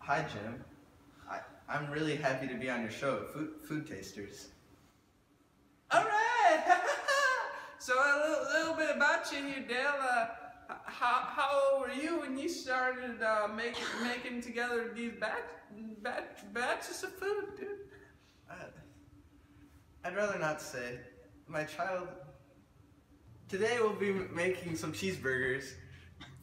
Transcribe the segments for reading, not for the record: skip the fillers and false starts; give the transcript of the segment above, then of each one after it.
Hi, Jim. I'm really happy to be on your show, Food Tasters. All right. So a little bit about you here, Dale. How old were you when you started making together these batches of food, dude? I'd rather not say. My child. Today we'll be making some cheeseburgers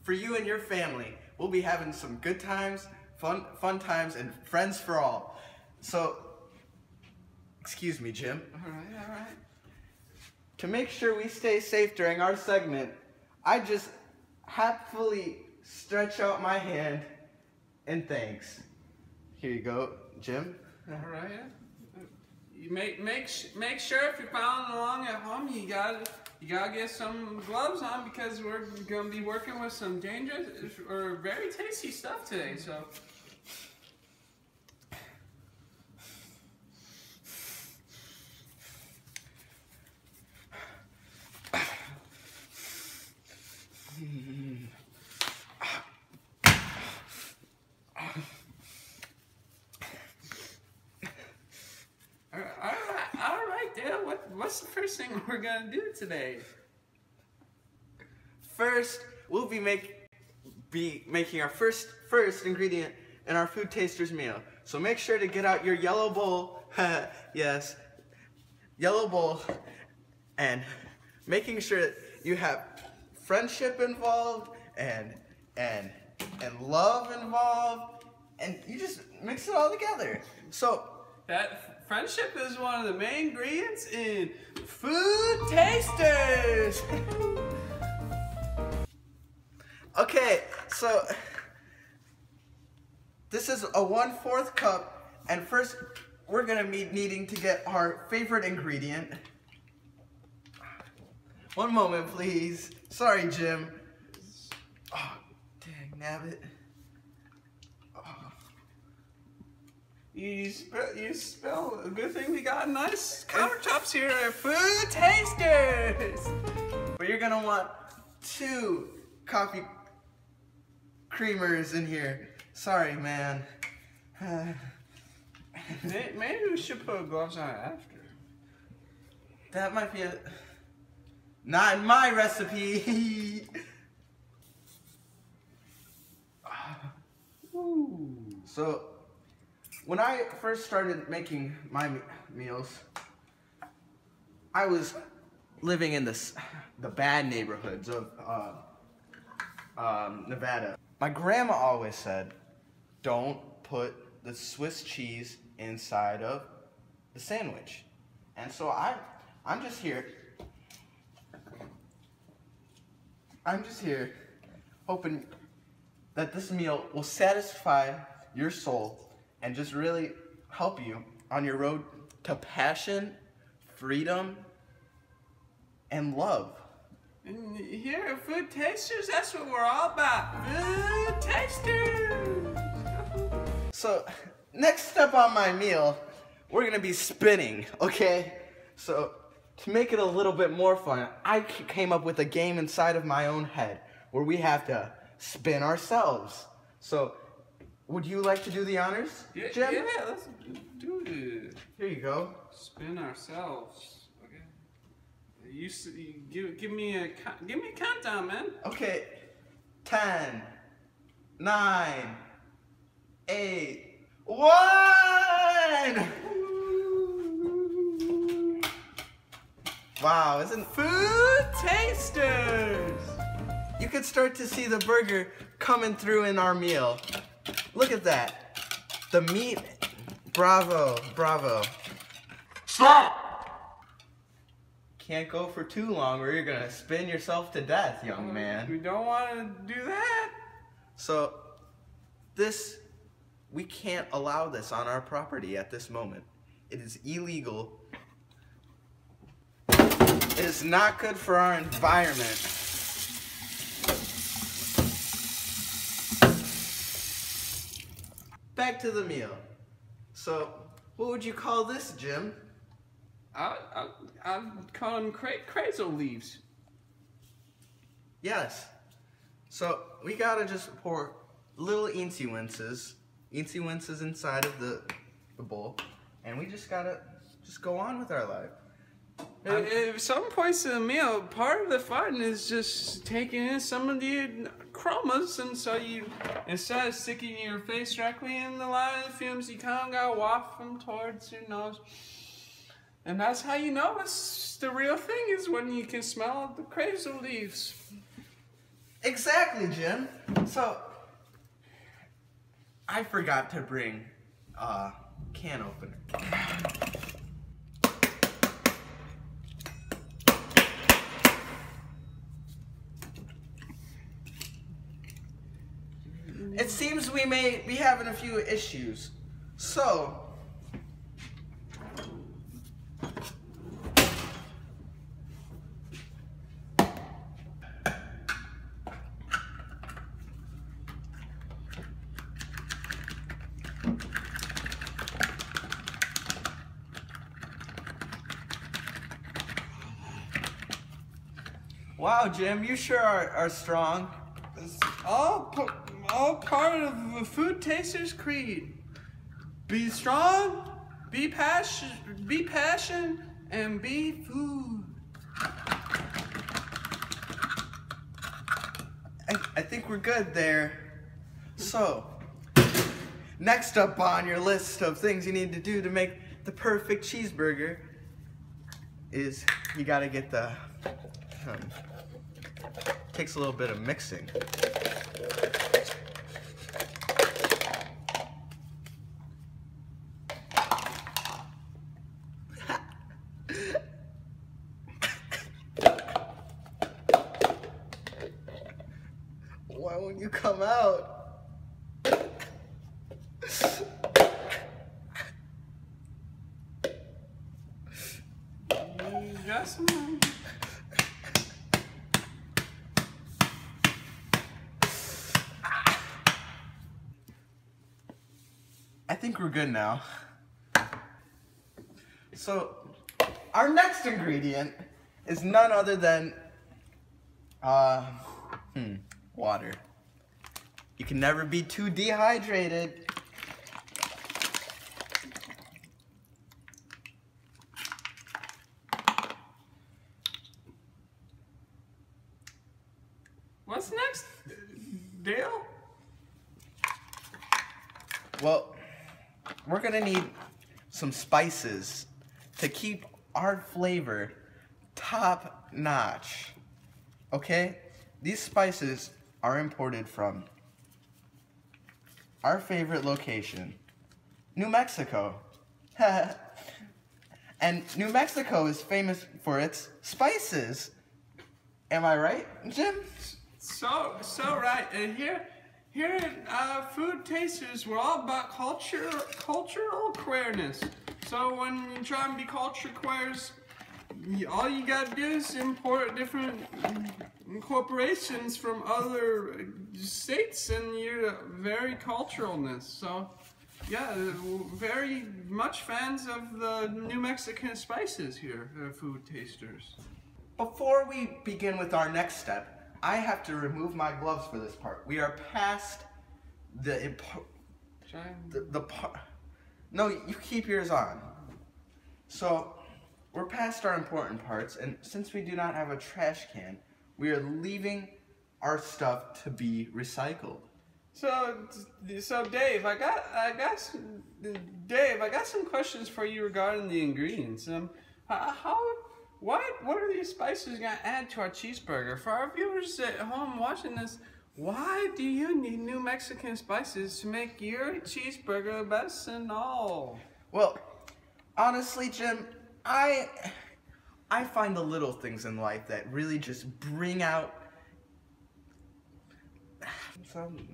for you and your family. We'll be having some good times, fun times, and friends for all. So, excuse me, Jim. All right. To make sure we stay safe during our segment, I just happily stretch out my hand and thanks. Here you go, Jim. All right. You make sure if you're following along at home, you gotta get some gloves on because we're gonna be working with some dangerous or very tasty stuff today. So. All right, Dale. What's the first thing we're gonna do today? First, we'll be making our first ingredient in our Food Tasters meal. So make sure to get out your yellow bowl. Yes, yellow bowl, and making sure that you have friendship involved and love involved, and you just mix it all together. So that friendship is one of the main ingredients in Food Tasters. Okay, so this is a 1/4 cup, and first we're gonna be needing to get our favorite ingredient. One moment, please. Sorry, Jim. Oh, dang nabbit. Oh. You spell a good thing we got nice countertops here at Food Tasters. But you're gonna want 2 coffee creamers in here. Sorry, man. Maybe we should put gloves on after. That might be not in my recipe. So, when I first started making my meals, I was living in the bad neighborhoods of Nevada. My grandma always said, don't put the Swiss cheese inside of the sandwich. And so I'm just here hoping that this meal will satisfy your soul and just really help you on your road to passion, freedom, and love. And here at Food Tasters, that's what we're all about. Food Tasters! So, next step on my meal, we're gonna be spinning, okay? So, to make it a little bit more fun, I came up with a game inside of my own head where we have to spin ourselves. So, would you like to do the honors, Jim? Yeah, let's do it. Here you go. Spin ourselves. Okay. Give me a countdown, man. Okay. 10, 9, 8, 1! Wow, isn't Food Tasters? You could start to see the burger coming through in our meal. Look at that. The meat. Bravo, bravo. Stop! Can't go for too long or you're gonna spin yourself to death, young man. We don't want to do that. So, we can't allow this on our property at this moment. It is illegal. It is not good for our environment. Back to the meal. So, what would you call this, Jim? I'd call them crazel leaves. Yes. So, we gotta just pour little eensy winces, Eensy Wince is inside of the bowl, and we just gotta go on with our life. At some points in the meal, part of the fun is just taking in some of the chromas, and so you, instead of sticking your face directly in the line of the fumes, you kind of gotta waft them towards your nose. And that's how you know it's the real thing, is when you can smell the crazel leaves. Exactly, Jim. So, I forgot to bring a can opener. It seems we may be having a few issues. So, wow, Jim, you sure are strong. It's all part of the FOOOOood Tasters creed. Be strong, be passion, and be food. I think we're good there. So, next up on your list of things you need to do to make the perfect cheeseburger is you gotta get the, takes a little bit of mixing. Why won't you come out? Yes, I think we're good now. So, our next ingredient is none other than water. You can never be too dehydrated. What's next, Dale? Well, we're gonna need some spices to keep our flavor top notch. Okay? These spices are imported from our favorite location, New Mexico. And New Mexico is famous for its spices. Am I right, Jim? So right. And here at FOOOOood Tasters, we're all about cultural queerness. So when you try and be culture queers, all you gotta do is import different incorporations from other states, and you're very culturalness. So yeah, very much fans of the New Mexican spices here at FOOOOood Tasters. Before we begin with our next step, I have to remove my gloves for this part. We are past the part. No, you keep yours on. So, we're past our important parts, and since we do not have a trash can, we are leaving our stuff to be recycled. So Dave, I got some questions for you regarding the ingredients. What are these spices gonna add to our cheeseburger? For our viewers at home watching this, why do you need New Mexican spices to make your cheeseburger the best in all? Well, honestly, Jim, I find the little things in life that really just bring out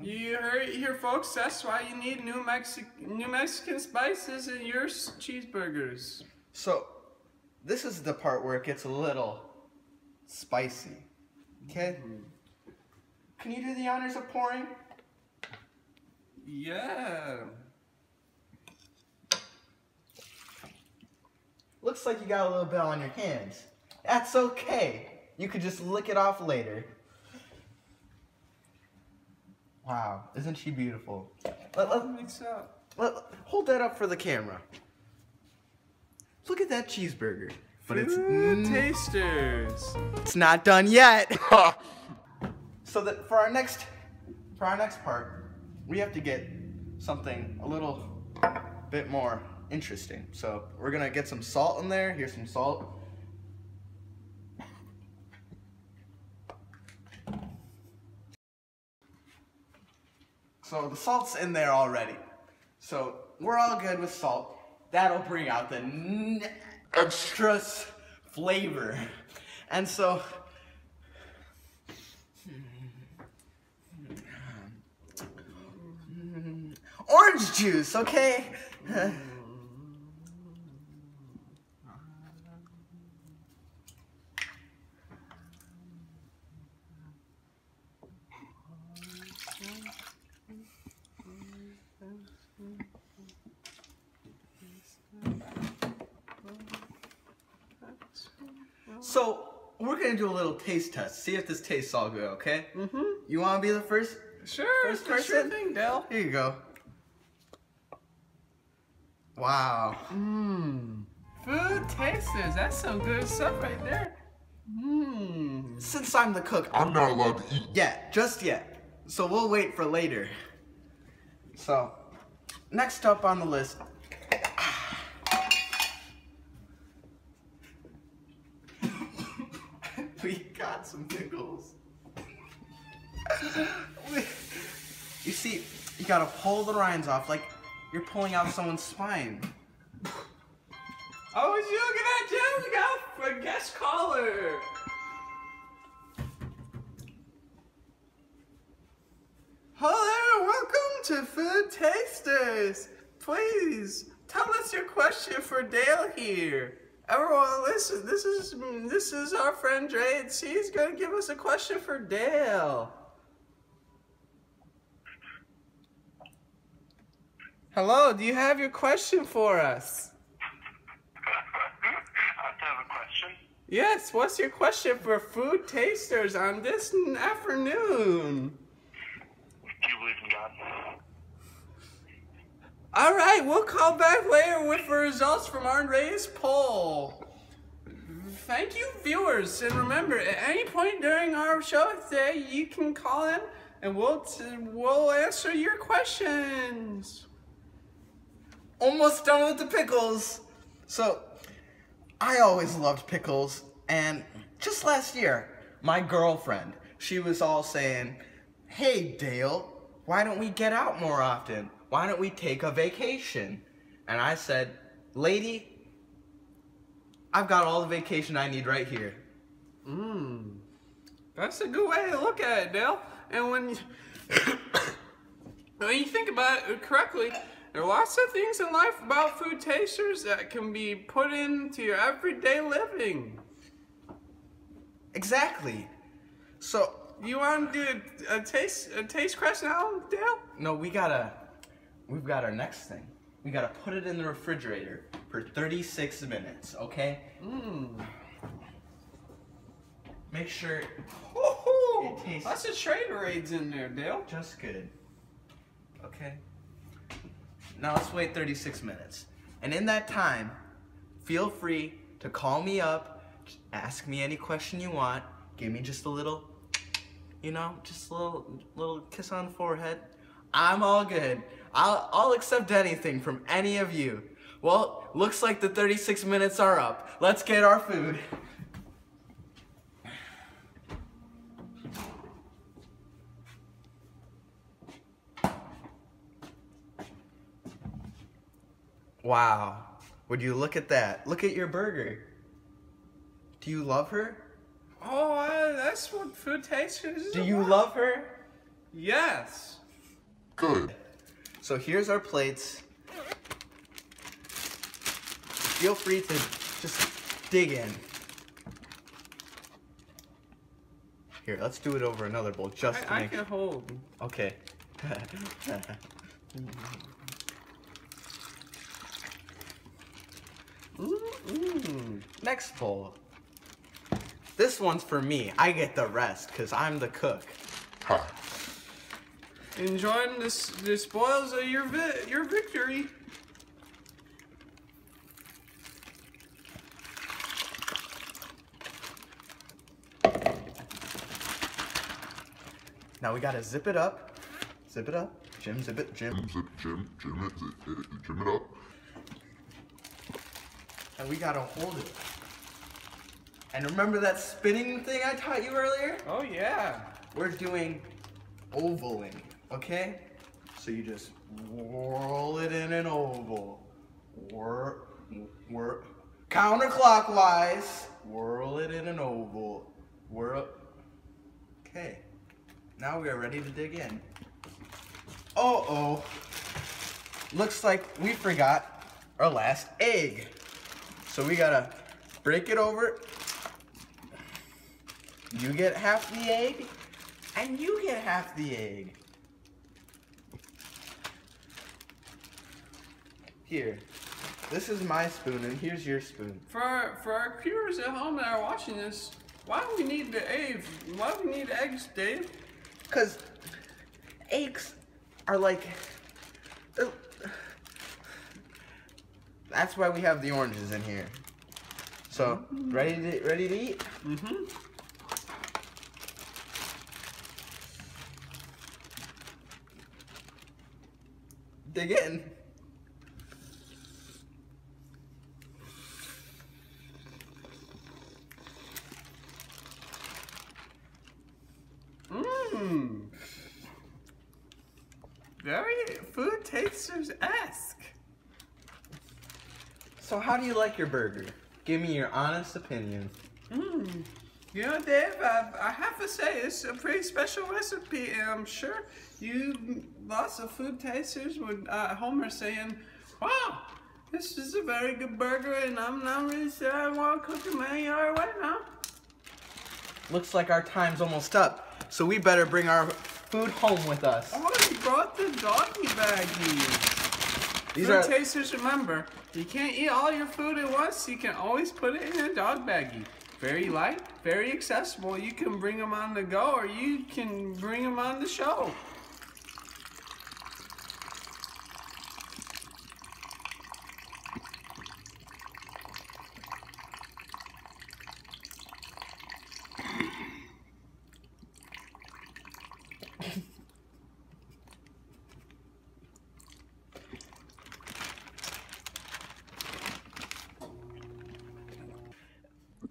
You heard it here, folks. That's why you need New Mexican spices in your cheeseburgers. So, this is the part where it gets a little spicy. Okay? Can you do the honors of pouring? Yeah. Looks like you got a little bit on your hands. That's okay. You could just lick it off later. Wow, isn't she beautiful? Mix up. Hold that up for the camera. Look at that cheeseburger. But Food Tasters. It's not done yet. So that for our next part, we have to get something a little bit more interesting. So we're gonna get some salt in there. Here's some salt. So the salt's in there already. So we're all good with salt. That'll bring out the extra flavor. And so orange juice, okay? So, we're gonna do a little taste test. See if this tastes all good, okay? Mm-hmm. You wanna be the first? Sure, sure thing, Dale. Here you go. Wow. Food Tasters. That's some good stuff right there. Since I'm the cook, I'm not allowed to eat. yet, just yet. So we'll wait for later. So, next up on the list. We got some pickles. You see, you gotta pull the rinds off like you're pulling out someone's spine. Oh, would you look at that, Jim? We got a guest caller. Hello, welcome to Food Tasters. Please tell us your question for Dale here. Everyone, listen. This is our friend Dre, and she's gonna give us a question for Dale. Hello, do you have your question for us? I have a question. Yes, what's your question for Food Tasters on this afternoon? Do you believe in God? All right, we'll call back later with the results from Andre's poll. Thank you, viewers, and remember, at any point during our show today, you can call in and we'll answer your questions. Almost done with the pickles. So, I always loved pickles, and just last year, my girlfriend, she was all saying, "Hey Dale, why don't we get out more often? Why don't we take a vacation?" And I said, "Lady, I've got all the vacation I need right here." That's a good way to look at it, Dale. And when you think about it correctly, there are lots of things in life about Food Tasters that can be put into your everyday living. Exactly. So, You want to do a taste crest now, Dale? no, we've got our next thing. We gotta put it in the refrigerator for 36 minutes, okay? Make sure it tastes Lots of Trader Raids in there, Dale. just good. Okay? Now let's wait 36 minutes. And in that time, feel free to call me up, ask me any question you want, give me just a little, just a little kiss on the forehead. I'm all good. I'll accept anything from any of you. Well, looks like the 36 minutes are up. Let's get our food. Wow. Would you look at that? Look at your burger. Do you love her? Oh, that's what Food Tasters is Do you about. love her? Yes. Good. So here's our plates. Feel free to just dig in. Here, let's do it over another bowl just to I make can hold. Okay. Next bowl. This one's for me. I get the rest because I'm the cook. Ha. enjoying the spoils of your victory. Now we gotta zip it up. Zip it up. Jim, zip it. Jim. Jim it up. And we gotta hold it. And remember that spinning thing I taught you earlier? Oh yeah. We're doing ovaling, okay? So you just whirl it in an oval. Counterclockwise. Whirl it in an oval. Whirl. Okay. Now we are ready to dig in. Uh-oh. Looks like we forgot our last egg. So we gotta break it over. You get half the egg, and you get half the egg. Here, this is my spoon, and here's your spoon. For our viewers at home that are watching this, why do we need the eggs? Why do we need eggs, Dave? Because eggs are like... That's why we have the oranges in here. So, ready to eat? Mm-hmm. Dig in. Mmm. Very Food Tasters-esque. So how do you like your burger? Give me your honest opinion. Mmm. You know, Dave, I have to say, it's a pretty special recipe, and I'm sure lots of food tasters would, Homer saying, wow, this is a very good burger, and I'm not really sure I want to cook them any other way now. Looks like our time's almost up, so we better bring our food home with us. Oh, you brought the doggy baggies. Food tasters, remember, you can't eat all your food at once. You can always put it in a dog baggie. Very light, very accessible. You can bring them on the go, or you can bring them on the show.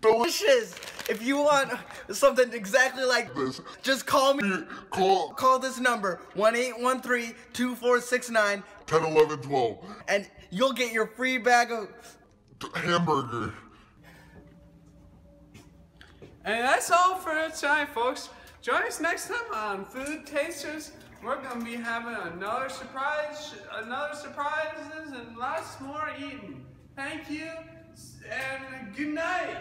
Delicious! If you want something exactly like this, just call me. Call this number, 1-813-2469. 10, 11, 12. And you'll get your free bag of hamburger. And that's all for tonight, folks. Join us next time on Food Tasters. We're gonna be having another surprises, and lots more eating. Thank you, and good night.